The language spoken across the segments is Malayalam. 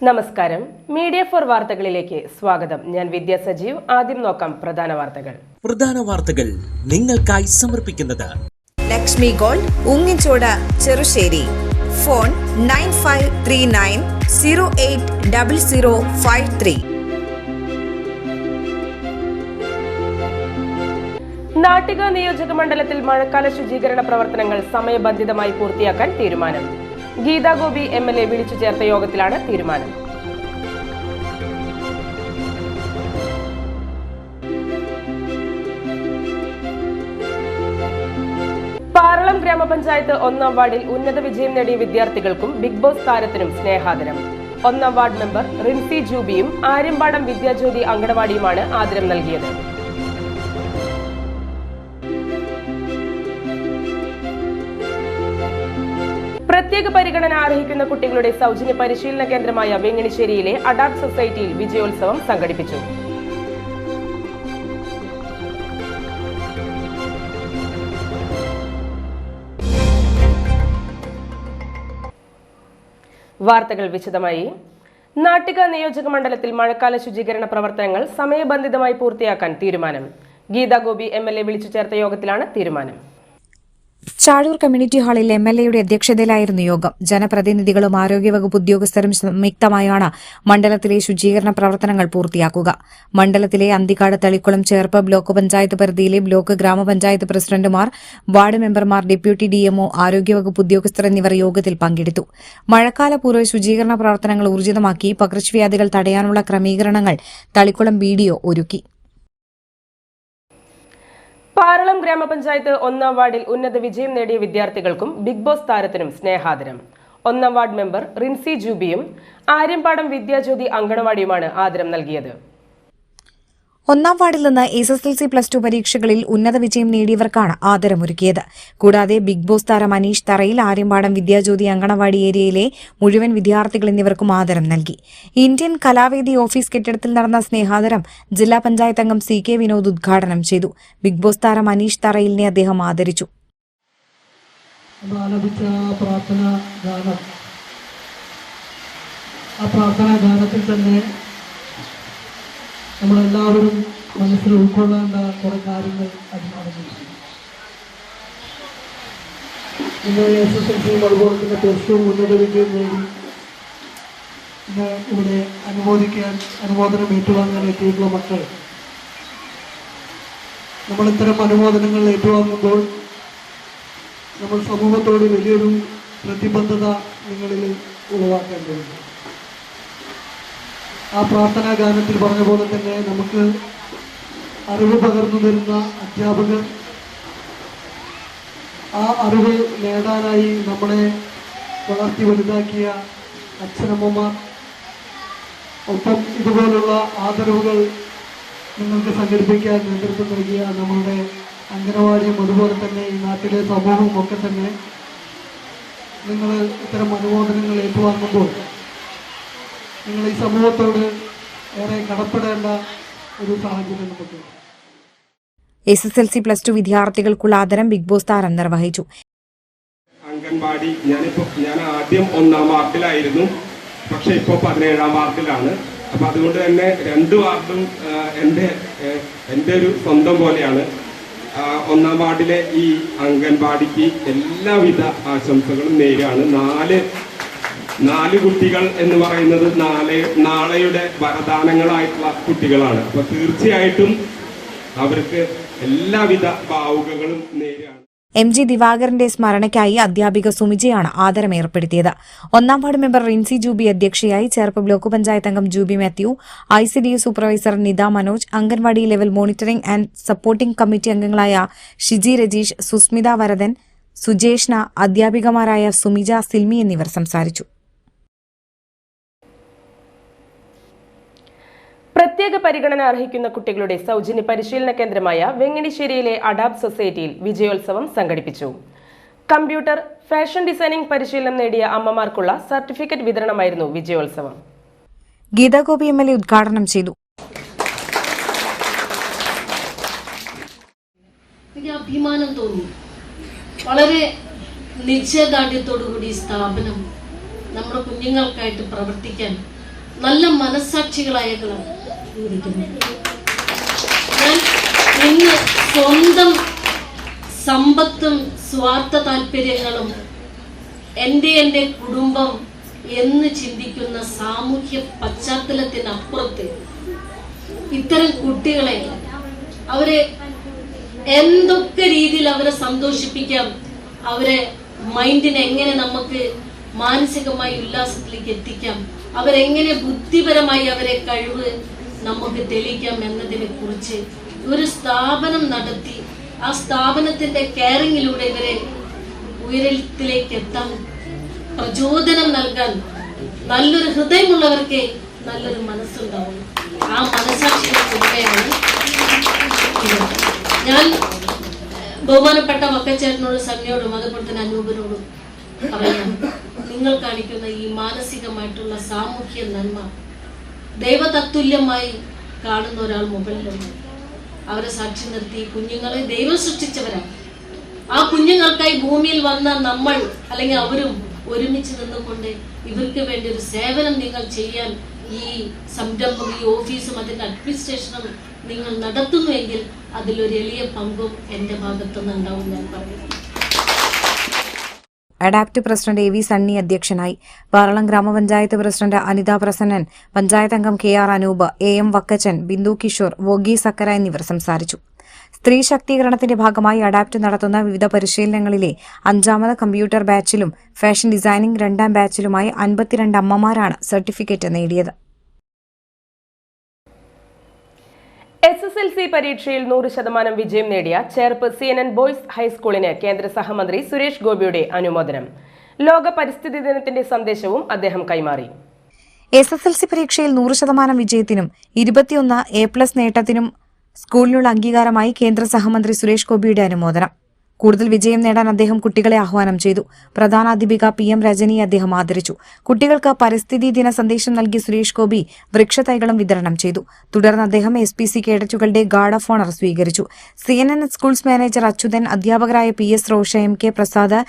നമസ്കാരം. മീഡിയ ഫോർ വാർത്തകളിലേക്ക് സ്വാഗതം. ഞാൻ വിദ്യ സജീവ്. ആദ്യം നോക്കാം പ്രധാന വാർത്തകൾ. നിങ്ങൾക്കായി സമർപ്പിക്കുന്നത് ലക്ഷ്മി ഗോൾഡ്, ഉങ്ങിച്ചോട്, ചെറുശ്ശേരി. ഫോൺ 9539080053. നാട്ടിക നിയോജക മണ്ഡലത്തിൽ മഴക്കാല ശുചീകരണ പ്രവർത്തനങ്ങൾ സമയബന്ധിതമായി പൂർത്തിയാക്കാൻ തീരുമാനം. ഗീതാ ഗോപി MLA വിളിച്ചു ചേർത്ത യോഗത്തിലാണ് തീരുമാനം. പാറളം ഗ്രാമപഞ്ചായത്ത് 1-ാം വാർഡിൽ ഉന്നത വിജയം നേടിയ വിദ്യാർത്ഥികൾക്കും ബിഗ് ബോസ് താരത്തിനും സ്നേഹാദരം. 1-ാം വാർഡ് മെമ്പർ റിൻസി ജൂബിയും ആര്യമ്പാടം വിദ്യാജ്യോതി അങ്കണവാടിയുമാണ് ആദരം നൽകിയത്. പ്രത്യേക പരിഗണന അർഹിക്കുന്ന കുട്ടികളുടെ സൗജന്യ പരിശീലന കേന്ദ്രമായ വെങ്ങണിശ്ശേരിയിലെ അഡാപ്റ്റ് സൊസൈറ്റിയിൽ വിജയോത്സവം സംഘടിപ്പിച്ചു. വാർത്തകൾ വിശദമായി. നാട്ടിക നിയോജക മണ്ഡലത്തിൽ മഴക്കാല ശുചീകരണ പ്രവർത്തനങ്ങൾ സമയബന്ധിതമായി പൂർത്തിയാക്കാൻ തീരുമാനം. ഗീതാ ഗോപി MLA വിളിച്ചു ചേർത്ത യോഗത്തിലാണ് തീരുമാനം. ചാഴൂർ കമ്മ്യൂണിറ്റി ഹാളിൽ MLAയുടെ അധ്യക്ഷതയിലായിരുന്നു യോഗം. ജനപ്രതിനിധികളും ആരോഗ്യവകുപ്പ് ഉദ്യോഗസ്ഥരും സംയുക്തമായാണ് മണ്ഡലത്തിലെ ശുചീകരണ പ്രവർത്തനങ്ങൾ പൂർത്തിയാക്കുക. മണ്ഡലത്തിലെ അന്തിക്കാട്, തളിക്കുളം, ചേർപ്പ് ബ്ലോക്ക് പഞ്ചായത്ത് പരിധിയിലെ ബ്ലോക്ക് ഗ്രാമപഞ്ചായത്ത് പ്രസിഡന്റുമാർ, വാർഡ് മെമ്പർമാർ, ഡെപ്യൂട്ടി DMO, ആരോഗ്യവകുപ്പ് ഉദ്യോഗസ്ഥർ എന്നിവർ യോഗത്തിൽ പങ്കെടുത്തു. മഴക്കാലപൂർവ്വ ശുചീകരണ പ്രവർത്തനങ്ങൾ ഊർജിതമാക്കി പകർച്ചവ്യാധികൾ തടയാനുള്ള ക്രമീകരണങ്ങൾ തളിക്കുളം BDO ഒരുക്കി. പാറളം ഗ്രാമപഞ്ചായത്ത് 1-ാം വാർഡിൽ ഉന്നത വിജയം നേടിയ വിദ്യാർത്ഥികൾക്കും ബിഗ് ബോസ് താരത്തിനും സ്നേഹാദരം. 1-ാം വാർഡ് മെമ്പർ റിൻസി ജൂബിയും ആര്യമ്പാടം വിദ്യാജ്യോതി അങ്കണവാടിയുമാണ് ആദരം നൽകിയത്. 1-ാം വാർഡിൽ നിന്ന് SSLC+2 പരീക്ഷകളിൽ ഉന്നത വിജയം നേടിയവർക്കാണ് ആദരമൊരുക്കിയത്. കൂടാതെ ബിഗ് ബോസ് താരം അനീഷ് തറയിൽ, ആര്യമ്പാടം വിദ്യാജ്യോതി അങ്കണവാടി ഏരിയയിലെ മുഴുവൻ വിദ്യാർത്ഥികൾ എന്നിവർക്കും ആദരം നൽകി. ഇന്ത്യൻ കലാവേദി ഓഫീസ് കെട്ടിടത്തിൽ നടന്ന സ്നേഹാദരം ജില്ലാ പഞ്ചായത്ത് അംഗം CK വിനോദ് ഉദ്ഘാടനം ചെയ്തു. ബിഗ് ബോസ് താരം അനീഷ് തറയിലിനെ അദ്ദേഹം ആദരിച്ചു. നമ്മളെല്ലാവരും മനസ്സിൽ ഉൾക്കൊള്ളേണ്ട കുറേ കാര്യങ്ങൾ അതിനടങ്ങിയിട്ടുണ്ട്. ഇന്ന് SSLCയും അതുപോലെ തന്നെ +2 ഉന്നത വിജയം നേടി ഇന്ന് ഇവിടെ അനുമോദനം ഏറ്റുവാങ്ങാൻ എത്തിയിട്ടുള്ള മക്കൾ, നമ്മളിത്തരം അനുമോദനങ്ങൾ ഏറ്റുവാങ്ങുമ്പോൾ നമ്മൾ സമൂഹത്തോട് വലിയൊരു പ്രതിബദ്ധത നിങ്ങളിൽ ഉളവാക്കേണ്ടതുണ്ട്. ആ പ്രാർത്ഥനാ ഗാനത്തിൽ പറഞ്ഞ പോലെ തന്നെ നമുക്ക് അറിവ് പകർന്നു തരുന്ന അധ്യാപകർ, ആ അറിവ് നേടാനായി നമ്മളെ വളർത്തി വലുതാക്കിയ അച്ഛനമ്മമാർ, ഒപ്പം ഇതുപോലുള്ള ആദരവുകൾ നിങ്ങൾക്ക് സംഘടിപ്പിക്കാൻ നേതൃത്വം നൽകിയ നമ്മളുടെ അംഗനവാടിയും അതുപോലെ തന്നെ ഈ നാട്ടിലെ സമൂഹവും ഒക്കെ തന്നെ നിങ്ങൾ ഇത്തരം അനുമോദനങ്ങൾ ഏറ്റുവാങ്ങുമ്പോൾ നിങ്ങൾ ഈ സമൂഹത്തോട് ഏറെ കടപ്പെടേണ്ട ഒരു സാഹചര്യം നമുക്ക്. SSLC+2 വിദ്യാർത്ഥികൾക്കുള്ള ആദരം ബിഗ് ബോസ് താരം നിർവഹിച്ചു. അംഗൻവാടി ഞാൻ ആദ്യം 1-ാം വാർഡിലായിരുന്നു, പക്ഷെ ഇപ്പോൾ 17-ാം വാർഡിലാണ്. അപ്പം അതുകൊണ്ട് തന്നെ 2 വാർഡും എൻ്റെ ഒരു സ്വന്തം പോലെയാണ്. 1-ാം വാർഡിലെ ഈ അംഗൻവാടിക്ക് എല്ലാവിധ ആശംസകളും നേരാണ്. 4 കുട്ടികൾ എന്ന് പറയുന്നത് നാളെയുടെ വരദാനങ്ങളായിട്ടുള്ള കുട്ടികളാണ്. അപ്പൊ തീർച്ചയായിട്ടും അവർക്ക് എല്ലാവിധ ഭാവുകങ്ങളും നേരാണ്. MG ദിവാകരന്റെ സ്മരണയ്ക്കായി അധ്യാപിക സുമിജയാണ് ആദരം ഏർപ്പെടുത്തിയത്. 1-ാം വാർഡ് മെമ്പർ റിൻസി ജൂബി അധ്യക്ഷയായി, ചേർപ്പ് ബ്ലോക്ക് പഞ്ചായത്ത് അംഗം Jubi Mathew, ICDS supervisor Nitha Manoj, anganwadi level monitoring and supporting committee അംഗങ്ങളായ ഷിജി രജീഷ്, സുസ്മിത വരദൻ, സുജേഷ്ന, അധ്യാപികമാരായ സുമിജ, സിൽമി എന്നിവർ സംസാരിച്ചു. പ്രത്യേക പരിഗണന അർഹിക്കുന്ന കുട്ടികളുടെ സൗജന്യ പരിശീലന കേന്ദ്രമായ വെങ്ങണിശ്ശേരിയിലെ അഡാപ്റ്റ് സൊസൈറ്റിയിൽ വിജയോത്സവം സംഘടിപ്പിച്ചു. കമ്പ്യൂട്ടർ, ഫാഷൻ ഡിസൈനിംഗ് പരിശീലനം നേടിയ അമ്മമാർക്കുള്ള സർട്ടിഫിക്കറ്റ് വിതരണമായിരുന്നു വിജയോത്സവം. ഗീതാ ഗോപി MLA ഉദ്ഘാടനം ചെയ്തു. അഭിമാനം തോന്നി. വളരെ നിശ്ചയദാർഢ്യത്തോടുകൂടി സ്ഥാപനം നമ്മുടെ കുഞ്ഞുങ്ങൾക്കായിട്ട് പ്രവർത്തിക്കാൻ നല്ല മനസ്സാക്ഷികളായകളാണ് ഇരിക്കുന്നത്. ഞാൻ ഇന്ന് സ്വന്തം സമ്പത്തും സ്വാർത്ഥ താല്പര്യങ്ങളും എൻ്റെ കുടുംബം എന്ന് ചിന്തിക്കുന്ന സാമൂഹ്യ പശ്ചാത്തലത്തിനപ്പുറത്ത് ഇത്തരം കുട്ടികളെ അവരെ എന്തൊക്കെ രീതിയിൽ അവരെ സന്തോഷിപ്പിക്കാം, അവരെ മൈൻഡിനെ എങ്ങനെ നമുക്ക് മാനസികമായി ഉല്ലാസത്തിലേക്ക് എത്തിക്കാം, അവരെങ്ങനെ ബുദ്ധിപരമായി അവരെ കഴിവ് നമുക്ക് തെളിയിക്കാം എന്നതിനെ കുറിച്ച് ഒരു സ്ഥാപനം നടത്തി ആ സ്ഥാപനത്തിന്റെ കെയറിങ്ങിലൂടെ ഇവരെ ഉയരത്തിലേക്ക് എത്താൻ പ്രചോദനം നൽകാൻ നല്ലൊരു ഹൃദയമുള്ളവർക്ക് നല്ലൊരു മനസ്സുണ്ടാവും. ആ മനസ്സാക്ഷിയുടെ ചിന്തയാണ് ഞാൻ ബഹുമാനപ്പെട്ട വക്കച്ചേട്ടനോടും സണ്ണിയോടും അതുപോലെ തന്നെ അനൂപിനോടും പറയാം. നിങ്ങൾ കാണിക്കുന്ന ഈ മാനസികമായിട്ടുള്ള സാമൂഹ്യ നന്മ ദൈവതത്തുല്യമായി കാണുന്ന ഒരാൾ മുകളിലുണ്ട്. അവരെ സാക്ഷി നിർത്തി കുഞ്ഞുങ്ങളെ ദൈവം സൃഷ്ടിച്ചവരാണ്. ആ കുഞ്ഞുങ്ങൾക്കായി ഭൂമിയിൽ വന്ന നമ്മൾ അല്ലെങ്കിൽ അവരും ഒരുമിച്ച് നിന്നുകൊണ്ട് ഇവർക്ക് വേണ്ടി ഒരു സേവനം നിങ്ങൾ ചെയ്യാൻ ഈ സംരംഭം, ഈ ഓഫീസും അതിന്റെ അഡ്മിനിസ്ട്രേഷനും നിങ്ങൾ നടത്തുന്നുവെങ്കിൽ അതിലൊരു എളിയ പങ്കും എന്റെ ഭാഗത്തുനിന്ന് ഉണ്ടാവും ഞാൻ പറയുന്നു. Adapt president A V Sunny അധ്യക്ഷനായി. പാറളം ഗ്രാമപഞ്ചായത്ത് പ്രസിഡന്റ് അനിത പ്രസന്നൻ, പഞ്ചായത്ത് അംഗം K R Anoop, A M Vakkachan, Bindu Kishore, വോഗി സക്കര എന്നിവർ സംസാരിച്ചു. സ്ത്രീ ശാക്തീകരണത്തിന്റെ ഭാഗമായി അഡാപ്റ്റ് നടത്തുന്ന വിവിധ പരിശീലനങ്ങളിലെ 5ാമത് കമ്പ്യൂട്ടർ ബാച്ചിലും ഫാഷൻ ഡിസൈനിംഗ് 2ാം ബാച്ചിലുമായി 52 അമ്മമാരാണ് സർട്ടിഫിക്കറ്റ് നേടിയത്. SSLC പരീക്ഷയിൽ 100% വിജയം നേടിയ ചേർപ്പ് CNN ബോയ്സ് ഹൈസ്കൂളിന് കേന്ദ്ര സഹമന്ത്രി സുരേഷ് ഗോപിയുടെ അനുമോദനം. ലോക പരിസ്ഥിതി ദിനത്തിന്റെ സന്ദേശവും അദ്ദേഹം കൈമാറി. SSLC പരീക്ഷയിൽ 100% വിജയത്തിനും 21 A+ നേട്ടത്തിനും സ്കൂളിനുള്ള അംഗീകാരമായി കേന്ദ്ര സഹമന്ത്രി സുരേഷ് ഗോപിയുടെ അനുമോദനം. കൂടുതൽ വിജയം നേടാൻ അദ്ദേഹം കുട്ടികളെ ആഹ്വാനം ചെയ്തു. പ്രധാനാധ്യാപിക PM രജനിയെ അദ്ദേഹം ആദരിച്ചു. കുട്ടികൾക്ക് പരിസ്ഥിതി ദിന സന്ദേശം നൽകിയ സുരേഷ് ഗോപി വൃക്ഷത്തൈകളും വിതരണം ചെയ്തു. തുടർന്ന് അദ്ദേഹം SPC കേഡറ്റുകളുടെ ഗാർഡ് ഓഫ് ഓണർ സ്വീകരിച്ചു. CNN സ്കൂൾസ് മാനേജർ അച്യുതൻ, അധ്യാപകരായ PS Rocher, MK Prasad,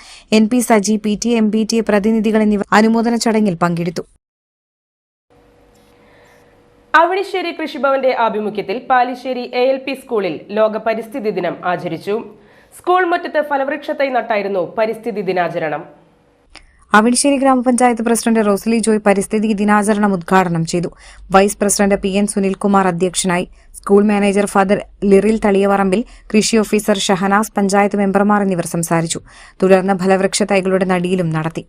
NP Saji, PTA MPTA പ്രതിനിധികൾ എന്നിവർ അനുമോദന ചടങ്ങിൽ പങ്കെടുത്തു. അവണിശ്ശേരി കൃഷിഭവന്റെ ആഭിമുഖ്യത്തിൽ പാലിശ്ശേരി ALP സ്കൂളിൽ ലോക പരിസ്ഥിതി ദിനം ആചരിച്ചു. സ്കൂൾ മുറ്റത്ത് ഫലവൃക്ഷത്തൈ നട്ടായിരുന്നു പരിസ്ഥിതി ദിനാചരണം. അവണിശ്ശേരി ഗ്രാമപഞ്ചായത്ത് പ്രസിഡന്റ് റോസ്ലി ജോയ് പരിസ്ഥിതി ദിനാചരണം ഉദ്ഘാടനം ചെയ്തു. വൈസ് പ്രസിഡന്റ് PN സുനിൽകുമാർ അധ്യക്ഷനായി. സ്കൂൾ മാനേജർ ഫാദർ ലിറിൽ തളിയവറമ്പിൽ, കൃഷി ഓഫീസർ ഷഹനാസ്, പഞ്ചായത്ത് മെമ്പർമാർ എന്നിവർ സംസാരിച്ചു. തുടർന്ന് ഫലവൃക്ഷ തൈകളുടെ നടീലും നടത്തി.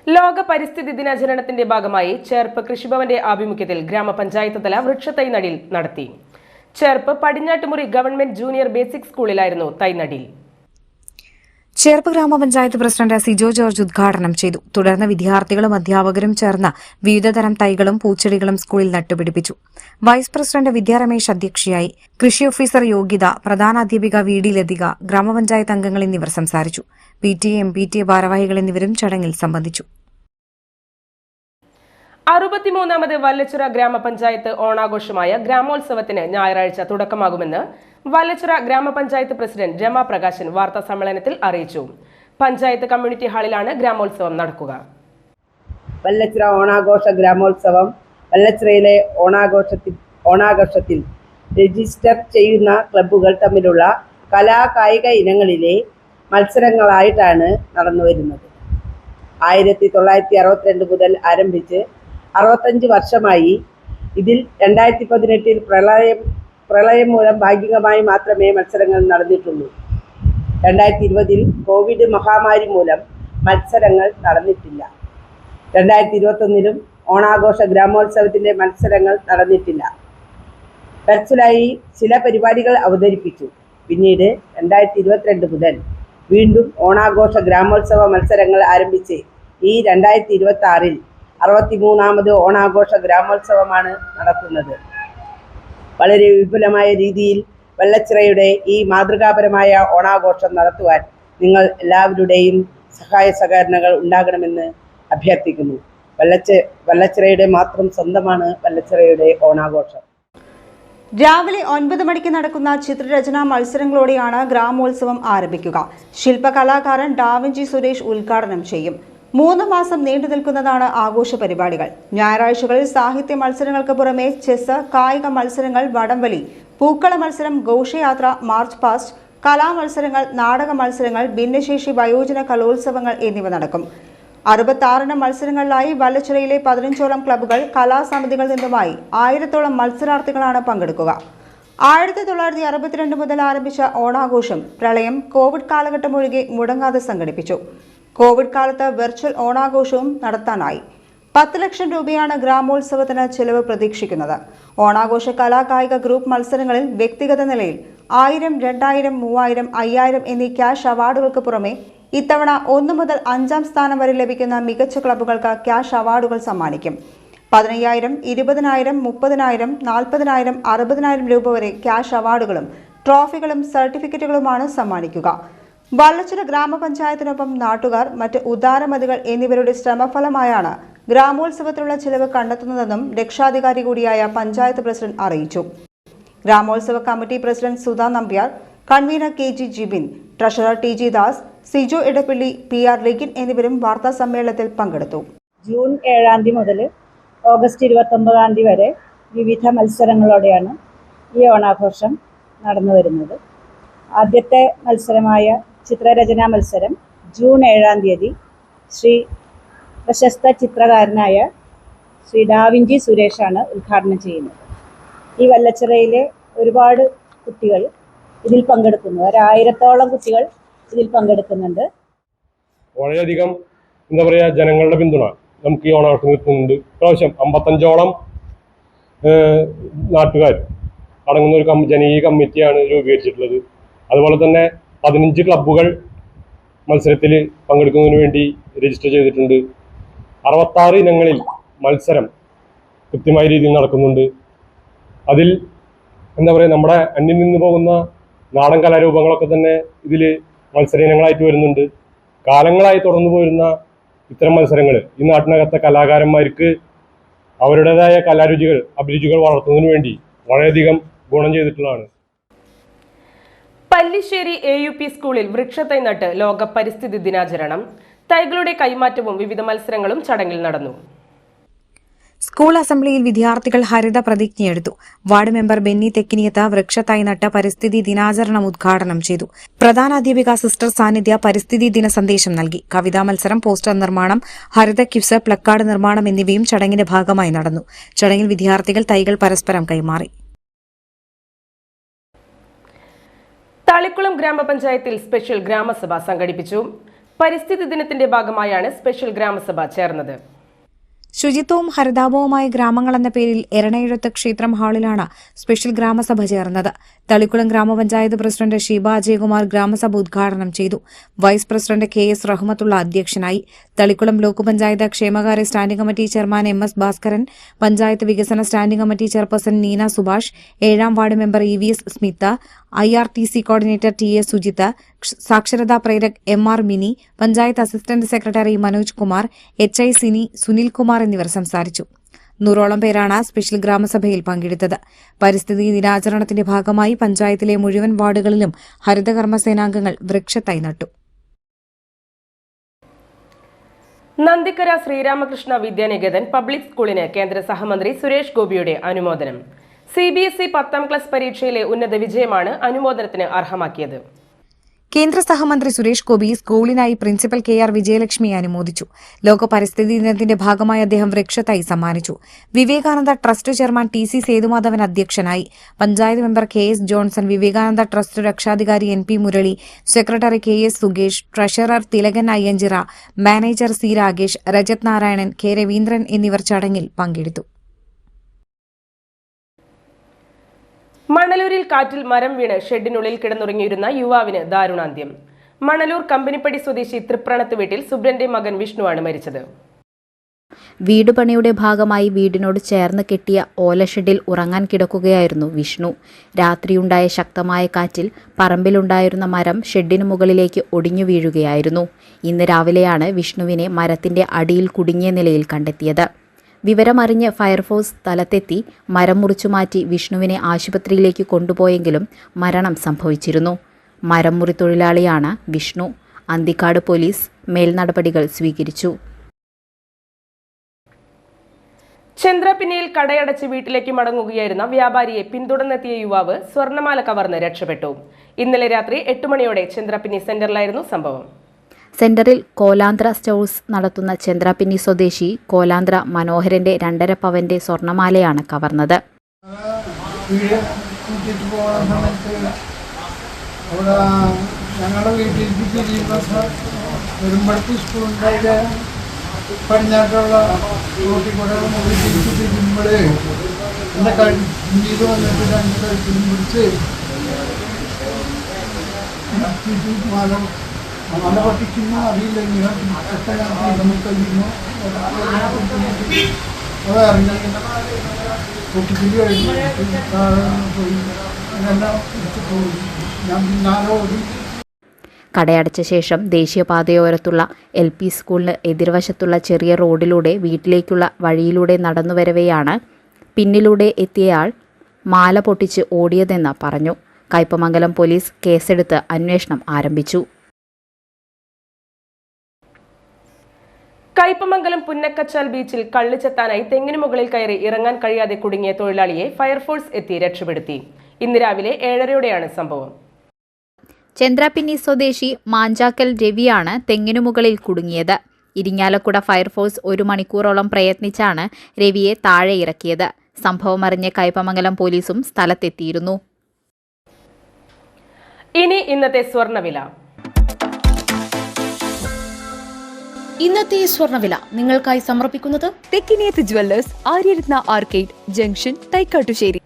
ലോക പരിസ്ഥിതി ദിനാചരണത്തിന്റെ ഭാഗമായി ചേർപ്പ് കൃഷിഭവന്റെ ആഭിമുഖ്യത്തിൽ ഗ്രാമപഞ്ചായത്ത് തല വൃക്ഷത്തൈ നടീൽ നടത്തി. ചേർപ്പ് പടിഞ്ഞാട്ടുമുറി ഗവൺമെന്റ് ജൂനിയർ ബേസിക് സ്കൂളിലായിരുന്നു തൈനടീൽ. ചേർപ്പ് ഗ്രാമപഞ്ചായത്ത് പ്രസിഡന്റ് സിജോ ജോർജ് ഉദ്ഘാടനം ചെയ്തു. തുടർന്ന് വിദ്യാർത്ഥികളും അധ്യാപകരും ചേർന്ന് വിവിധതരം തൈകളും പൂച്ചെടികളും സ്കൂളിൽ നട്ടുപിടിപ്പിച്ചു. വൈസ് പ്രസിഡന്റ് വിദ്യാ രമേശ് അധ്യക്ഷയായി. കൃഷി ഓഫീസർ യോഗ്യത, പ്രധാനാധ്യാപിക VD ലതിക, ഗ്രാമപഞ്ചായത്ത് അംഗങ്ങൾ എന്നിവർ സംസാരിച്ചു. PTA MPTA ഭാരവാഹികൾ എന്നിവരും ചടങ്ങിൽ സംബന്ധിച്ചു. 63ാമത് വല്ലച്ചിറ ഗ്രാമപഞ്ചായത്ത് ഓണാഘോഷമായ ഗ്രാമോത്സവത്തിന് ഞായറാഴ്ച തുടക്കമാകുമെന്ന് വല്ലച്ചിറ ഗ്രാമപഞ്ചായത്ത് പ്രസിഡന്റ് രമ പ്രകാശൻ വാർത്താ സമ്മേളനത്തിൽ അറിയിച്ചു. പഞ്ചായത്ത് കമ്മ്യൂണിറ്റി ഹാളിലാണ് ഗ്രാമോത്സവം നടക്കുക. വല്ലച്ചിറ ഓണാഘോഷ ഗ്രാമോത്സവം വല്ലച്ചിറയിലെ ഓണാഘോഷത്തിൽ രജിസ്റ്റർ ചെയ്യുന്ന ക്ലബ്ബുകൾ തമ്മിലുള്ള കലാകായിക ഇനങ്ങളിലെ മത്സരങ്ങളായിട്ടാണ് നടന്നുവരുന്നത്. 1962 മുതൽ ആരംഭിച്ച് 65 വർഷമായി. ഇതിൽ 2018 പ്രളയം മൂലം ഭാഗികമായി മാത്രമേ മത്സരങ്ങൾ നടന്നിട്ടുള്ളൂ. 2020 കോവിഡ് മഹാമാരി മൂലം മത്സരങ്ങൾ നടന്നിട്ടില്ല. 2021 ഓണാഘോഷ ഗ്രാമോത്സവത്തിൻ്റെ മത്സരങ്ങൾ നടന്നിട്ടില്ല. വെർച്വലായി ചില പരിപാടികൾ അവതരിപ്പിച്ചു. പിന്നീട് 2022 മുതൽ വീണ്ടും ഓണാഘോഷ ഗ്രാമോത്സവ മത്സരങ്ങൾ ആരംഭിച്ച് ഈ 2026 63ാമത് ഓണാഘോഷ ഗ്രാമോത്സവമാണ് നടക്കുന്നത്. വളരെ വിപുലമായ രീതിയിൽ വല്ലച്ചിറയുടെ ഈ മാതൃകാപരമായ ഓണാഘോഷം നടത്തുവാൻ നിങ്ങൾ എല്ലാവരുടെയും സഹായ സഹകരണങ്ങൾ ഉണ്ടാകണമെന്ന് അഭ്യർത്ഥിക്കുന്നു. വല്ലച്ചിറയുടെ മാത്രം സ്വന്തമാണ് വല്ലച്ചിറയുടെ ഓണാഘോഷം. രാവിലെ 9 മണിക്ക് നടക്കുന്ന ചിത്രരചനാ മത്സരങ്ങളോടെയാണ് ഗ്രാമോത്സവം ആരംഭിക്കുക. ശില്പകലാകാരൻ ഡാവിഞ്ചി സുരേഷ് ഉദ്ഘാടനം ചെയ്യും. 3 മാസം നീണ്ടു നിൽക്കുന്നതാണ് ആഘോഷ പരിപാടികൾ. ഞായറാഴ്ചകളിൽ സാഹിത്യ മത്സരങ്ങൾക്ക് പുറമെ ചെസ്, കായിക മത്സരങ്ങൾ, വടംവലി, പൂക്കള മത്സരം, ഘോഷയാത്ര, മാർച്ച് പാസ്റ്റ്, കലാമത്സരങ്ങൾ, നാടക മത്സരങ്ങൾ, ഭിന്നശേഷി വയോജന കലോത്സവങ്ങൾ എന്നിവ നടക്കും. 66 മത്സരങ്ങളിലായി വല്ലച്ചിറയിലെ 15ഓളം ക്ലബ്ബുകൾ, കലാസമിതികളിൽ നിന്നുമായി 1000ഓളം മത്സരാർത്ഥികളാണ് പങ്കെടുക്കുക. 1962 മുതൽ ആരംഭിച്ച ഓണാഘോഷം പ്രളയം, കോവിഡ് കാലഘട്ടം ഒഴികെ മുടങ്ങാതെ സംഘടിപ്പിച്ചു. കോവിഡ് കാലത്ത് വെർച്വൽ ഓണാഘോഷവും നടത്താനായി. 10 ലക്ഷം രൂപയാണ് ഗ്രാമോത്സവത്തിന് ചെലവ് പ്രതീക്ഷിക്കുന്നത്. ഓണാഘോഷ കലാകായിക ഗ്രൂപ്പ് മത്സരങ്ങളിൽ വ്യക്തിഗത നിലയിൽ 1000, 2000, 3000, 5000 എന്നീ ക്യാഷ് അവാർഡുകൾക്ക് പുറമെ ഇത്തവണ 1 മുതൽ 5ാം സ്ഥാനം വരെ ലഭിക്കുന്ന മികച്ച ക്ലബ്ബുകൾക്ക് ക്യാഷ് അവാർഡുകൾ സമ്മാനിക്കും. 15000, 20000, 30000, 40000, 60000 രൂപ വരെ ക്യാഷ് അവാർഡുകളും ട്രോഫികളും സർട്ടിഫിക്കറ്റുകളുമാണ് സമ്മാനിക്കുക. വല്ലച്ചിറ ഗ്രാമപഞ്ചായത്തിനൊപ്പം നാട്ടുകാർ, മറ്റ് ഉദാരമതികൾ എന്നിവരുടെ ശ്രമഫലമായാണ് ഗ്രാമോത്സവത്തിനുള്ള ചിലവ് കണ്ടെത്തുന്നതെന്നും രക്ഷാധികാരി കൂടിയായ പഞ്ചായത്ത് പ്രസിഡന്റ് അറിയിച്ചു. ഗ്രാമോത്സവ committee president Sudha Nambiar, convener KG Jibin, treasurer TG Das, Sijo Edappally, PR Rigin എന്നിവരും വാർത്താ സമ്മേളനത്തിൽ പങ്കെടുത്തു. ജൂൺ 7 മുതൽ ഓഗസ്റ്റ് 29 വരെ വിവിധ മത്സരങ്ങളോടെയാണ് ഈ ഓണാഘോഷം നടന്നു വരുന്നത്. ആദ്യത്തെ മത്സരമായ ചിത്രരചനാ മത്സരം ജൂൺ 7 ശ്രീ പ്രശസ്ത ചിത്രകാരനായ ശ്രീ ഡാവിഞ്ചി സുരേഷാണ് ഉദ്ഘാടനം ചെയ്യുന്നത്. ഈ വല്ലച്ചിറയിലെ ഒരുപാട് കുട്ടികൾ ഇതിൽ പങ്കെടുക്കുന്നു. 1000ഓളം കുട്ടികൾ ഇതിൽ പങ്കെടുക്കുന്നുണ്ട്. വളരെയധികം ജനങ്ങളുടെ പിന്തുണ നമുക്ക് ഈ ഓണാഘോഷത്തിന് എത്തുന്നുണ്ട്. പ്രാവശ്യം 55ഓളം നാട്ടുകാർ അടങ്ങുന്ന ഒരു ജനകീയ കമ്മിറ്റിയാണ് രൂപീകരിച്ചിട്ടുള്ളത്. അതുപോലെ തന്നെ 15 ക്ലബ്ബുകൾ മത്സരത്തിൽ പങ്കെടുക്കുന്നതിന് വേണ്ടി രജിസ്റ്റർ ചെയ്തിട്ടുണ്ട്. 66 ഇനങ്ങളിൽ മത്സരം കൃത്യമായ രീതിയിൽ നടക്കുന്നുണ്ട്. അതിൽ നമ്മുടെ അന്യം നിന്ന് പോകുന്ന നാടൻ കലാരൂപങ്ങളൊക്കെ തന്നെ ഇതിൽ മത്സര ഇനങ്ങളായിട്ട് വരുന്നുണ്ട്. കാലങ്ങളായി തുടർന്നു പോരുന്ന ഇത്തരം മത്സരങ്ങൾ ഈ നാട്ടിനകത്തെ കലാകാരന്മാർക്ക് അവരുടേതായ കലാരുചികൾ, അഭിരുചികൾ വളർത്തുന്നതിന് വേണ്ടി വളരെയധികം ഗുണം ചെയ്തിട്ടുള്ളതാണ്. പല്ലിശ്ശേരി AUP സ്കൂളിൽ വൃക്ഷത്തൈ നട്ട് ലോക പരിസ്ഥിതി ദിനാചരണം. തൈകളുടെ കൈമാറ്റവും വിവിധ മത്സരങ്ങളും ചടങ്ങിൽ നടന്നു. സ്കൂൾ അസംബ്ലിയിൽ വിദ്യാർത്ഥികൾ ഹരിത പ്രതിജ്ഞയെടുത്തു. വാർഡ് മെമ്പർ ബെന്നി തെക്കിനിയത്ത് വൃക്ഷത്തൈ നട്ട് പരിസ്ഥിതി ദിനാചരണം ഉദ്ഘാടനം ചെയ്തു. പ്രധാനാധ്യാപിക സിസ്റ്റർ സാന്നിധ്യ പരിസ്ഥിതി ദിന സന്ദേശം നൽകി. കവിതാ മത്സരം, പോസ്റ്റർ നിർമ്മാണം, ഹരിത ക്വിസ്, പ്ലക്കാർഡ് നിർമ്മാണം എന്നിവയും ചടങ്ങിന്റെ ഭാഗമായി നടന്നു. ചടങ്ങിൽ വിദ്യാർത്ഥികൾ തൈകൾ പരസ്പരം കൈമാറി. തളിക്കുളം ഗ്രാമപഞ്ചായത്തിൽ സ്പെഷ്യൽ ഗ്രാമസഭ സംഘടിപ്പിച്ചു. പരിസ്ഥിതി ദിനത്തിന്റെ ഭാഗമായാണ് സ്പെഷ്യൽ ഗ്രാമസഭ ചേർന്നത്. ശുചിത്വവും ഹരിതാപവുമായ ഗ്രാമങ്ങൾ എന്ന പേരിൽ എരണയെഴുത്ത് ക്ഷേത്രം ഹാളിലാണ് സ്പെഷ്യൽ ഗ്രാമസഭ ചേർന്നത്. തളിക്കുളം ഗ്രാമപഞ്ചായത്ത് പ്രസിഡന്റ് ഷീബ അജയകുമാർ ഗ്രാമസഭ ഉദ്ഘാടനം ചെയ്തു. വൈസ് പ്രസിഡന്റ് KS റഹ്മത്തുള്ള അധ്യക്ഷനായി. തളിക്കുളം ബ്ലോക്ക് പഞ്ചായത്ത് ക്ഷേമകാര്യ standing committee chairman MS Bhaskaran, panchayat വികസന standing committee chairperson Neena Subhash, 7ാം ward member EVS Smitha, IRTC coordinator TS Sujitha, സാക്ഷരതാ പ്രേരക് MR Mini, panchayat assistant secretary Manoj Kumar, HI Sini, Sunil Kumar എന്നിവർ സംസാരിച്ചു. 100ഓളം പേരാണ് സ്പെഷ്യൽ ഗ്രാമസഭയിൽ പങ്കെടുത്തത്. പരിസ്ഥിതി ദിനാചരണത്തിന്റെ ഭാഗമായി പഞ്ചായത്തിലെ മുഴുവൻ വാർഡുകളിലും ഹരിതകർമ്മസേനാംഗങ്ങൾ വൃക്ഷത്തൈ നട്ടു. നന്ദിക്കര ശ്രീരാമകൃഷ്ണ വിദ്യാനികേതൻ പബ്ലിക് സ്കൂളിന് കേന്ദ്ര സഹമന്ത്രി സുരേഷ് ഗോപിയുടെ അനുമോദനം. CBSE 10ാം ക്ലാസ് പരീക്ഷയിലെ ഉന്നത വിജയമാണ് അനുമോദനത്തിന് അർഹമാക്കിയത്. കേന്ദ്ര സഹമന്ത്രി സുരേഷ് ഗോപി സ്കൂളിനായി പ്രിൻസിപ്പൽ KR വിജയലക്ഷ്മിയെ അനുമോദിച്ചു. ലോക പരിസ്ഥിതി ദിനത്തിന്റെ ഭാഗമായി അദ്ദേഹം വൃക്ഷത്തൈ സമ്മാനിച്ചു. Vivekananda trust chairman TC Sethumadhavan അധ്യക്ഷനായി. Panchayat member KS Johnson, Vivekananda trust രക്ഷാധികാരി NP മുരളി, സെക്രട്ടറി KS സുഗേഷ്, treasurer Thilakan Ayyanchira, manager C Ragesh, Rajath Narayanan, K Raveendran എന്നിവർ ചടങ്ങിൽ പങ്കെടുത്തു. മണലൂരിൽ കാറ്റിൽ മരം വീണ് ഷെഡിനുള്ളിൽ കിടന്നുറങ്ങിയിരുന്ന യുവാവിന് ദാരുണാന്ത്യം. മണലൂർ കമ്പനിപ്പടി സ്വദേശി തൃപ്രണത്ത് വീട്ടിൽ സുബ്രന്റെ മകൻ വിഷ്ണുവാണ് മരിച്ചത്. വീടുപണിയുടെ ഭാഗമായി വീടിനോട് ചേർന്ന് കെട്ടിയ ഓലഷെഡിൽ ഉറങ്ങാൻ കിടക്കുകയായിരുന്നു വിഷ്ണു. രാത്രിയുണ്ടായ ശക്തമായ കാറ്റിൽ പറമ്പിലുണ്ടായിരുന്ന മരം ഷെഡിനു മുകളിലേക്ക് ഒടിഞ്ഞു വീഴുകയായിരുന്നു. ഇന്ന് രാവിലെയാണ് വിഷ്ണുവിനെ മരത്തിന്റെ അടിയിൽ കുടുങ്ങിയ നിലയിൽ കണ്ടെത്തിയത്. വിവരമറിഞ്ഞ് ഫയർഫോഴ്സ് സ്ഥലത്തെത്തി മരം മുറിച്ചുമാറ്റി വിഷ്ണുവിനെ ആശുപത്രിയിലേക്ക് കൊണ്ടുപോയെങ്കിലും മരണം സംഭവിച്ചിരുന്നു. മരം മുറി തൊഴിലാളിയാണ് വിഷ്ണു. അന്തിക്കാട് പോലീസ് മേൽനടപടികൾ സ്വീകരിച്ചു. ചന്ദ്രപിന്നിയിൽ കടയടച്ച് വീട്ടിലേക്ക് മടങ്ങുകയായിരുന്ന വ്യാപാരിയെ പിന്തുടർന്നെത്തിയ യുവാവ് സ്വർണ്ണമാല കവർന്ന് രക്ഷപ്പെട്ടു. ഇന്നലെ രാത്രി 8 മണിയോടെ ചന്ദ്രപിന്നി സെന്ററിലായിരുന്നു സംഭവം. സെന്ററിൽ കോലാന്ത്ര സ്റ്റോഴ്സ് നടത്തുന്ന ചന്ദ്രപിന്നി സ്വദേശി കോലാന്ത്ര മനോഹരന്റെ 2.5 പവന്റെ സ്വർണ്ണമാലയാണ് കവർന്നത്. ഞങ്ങളുടെ വീട്ടിലേക്ക് വരുമ്പോഴത്തെ സ്കൂളുണ്ടായ പടിഞ്ഞാട്ടുള്ള റോട്ടിൽ കൂടെ വീട്ടിലേക്ക് തിരുമ്പോൾ എൻ്റെ കഴുത്ത് വന്നിട്ട് 2 കഴുത്തിലും പിടിച്ച് മാല പൊട്ടിക്കുന്നു. അറിയില്ല കഴിയുന്നു അത് അറിഞ്ഞ പൊട്ടിച്ചിട്ട് കഴിഞ്ഞു പോയി ഇതെല്ലാം പോയി. ഞാൻ പിന്നാലെ ഓടി. കടയടച്ച ശേഷം ദേശീയപാതയോരത്തുള്ള LP സ്കൂളിന് എതിർവശത്തുള്ള ചെറിയ റോഡിലൂടെ വീട്ടിലേക്കുള്ള വഴിയിലൂടെ നടന്നുവരവെയാണ് പിന്നിലൂടെ എത്തിയയാൾ മാല പൊട്ടിച്ച് ഓടിയതെന്ന് പറഞ്ഞു. കയ്പമംഗലം പോലീസ് കേസെടുത്ത് അന്വേഷണം ആരംഭിച്ചു. കയ്പമംഗലം പുന്നക്കച്ചാൽ ബീച്ചിൽ കള്ളിച്ചെത്താനായി തെങ്ങിനു മുകളിൽ കയറി ഇറങ്ങാൻ കഴിയാതെ കുടുങ്ങിയ തൊഴിലാളിയെ ഫയർഫോഴ്സ് എത്തി രക്ഷപ്പെടുത്തി. ഇന്ന് രാവിലെ 7:30യോടെയാണ് സംഭവം. ചന്ദ്രപിന്നി സ്വദേശി മാഞ്ചാക്കൽ രവിയാണ് തെങ്ങിനു മുകളിൽ കുടുങ്ങിയത്. ഇരിങ്ങാലക്കുട ഫയർഫോഴ്സ് 1 മണിക്കൂറോളം പ്രയത്നിച്ചാണ് രവിയെ താഴെ ഇറക്കിയത്. സംഭവമറിഞ്ഞ് കയ്പമംഗലം പോലീസും സ്ഥലത്തെത്തിയിരുന്നു. ഇനി ഇന്നത്തെ സ്വർണ്ണവില. ഇന്നത്തെ സ്വർണ്ണവില നിങ്ങൾക്കായി സമർപ്പിക്കുന്നത് Thekkiniyath jewellers, Aryaratna arcade junction, Thaikkattussery.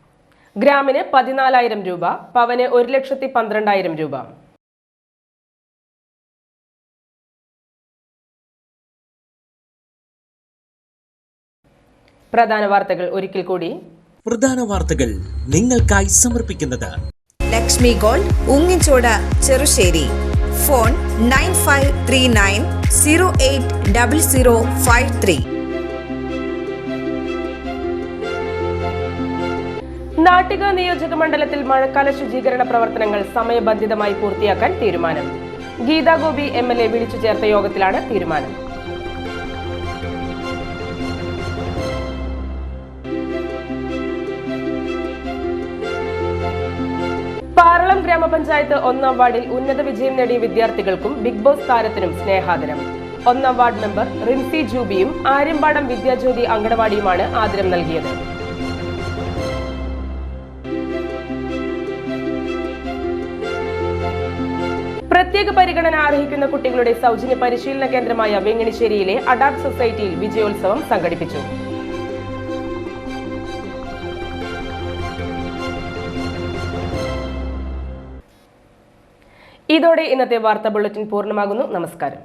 ഗ്രാമിന് 14,000 രൂപ, പവന് 1,12,000 രൂപ. പ്രധാന വാർത്തകൾ ഒരിക്കൽ കൂടി. പ്രധാന വാർത്തകൾ നിങ്ങൾക്കായി സമർപ്പിക്കുന്നത് ലക്ഷ്മി ഗോൾഡ്, ഉങ്ങിച്ചോട്, ചെറുശ്ശേരി. ഫോൺ 9539080053. നാട്ടിക നിയോജക മണ്ഡലത്തിൽ മഴക്കാല ശുചീകരണ പ്രവർത്തനങ്ങൾ സമയബന്ധിതമായി പൂർത്തിയാക്കാൻ തീരുമാനം. ഗീതാ ഗോപി MLA വിളിച്ചു ചേർത്ത യോഗത്തിലാണ് തീരുമാനം. പാറളം ഗ്രാമപഞ്ചായത്ത് 1ാം വാർഡിൽ ഉന്നത വിജയം നേടിയ വിദ്യാർത്ഥികൾക്കും ബിഗ് ബോസ് താരത്തിനും സ്നേഹാദരം. 1ാം വാർഡ് മെമ്പർ റിൻസി ജൂബിയും ആര്യമ്പാടം വിദ്യാജ്യോതി അങ്കണവാടിയുമാണ് ആദരം നൽകിയത്. പ്രത്യേക പരിഗണന അർഹിക്കുന്ന കുട്ടികളുടെ സൗജന്യ പരിശീലന കേന്ദ്രമായ വെങ്ങണിശ്ശേരിയിലെ അഡാപ്റ്റ് സൊസൈറ്റിയിൽ വിജയോത്സവം സംഘടിപ്പിച്ചു. ഇതോടെ ഇന്നത്തെ വാർത്താ ബുള്ളറ്റിൻ പൂർണ്ണമാകുന്നു. നമസ്കാരം.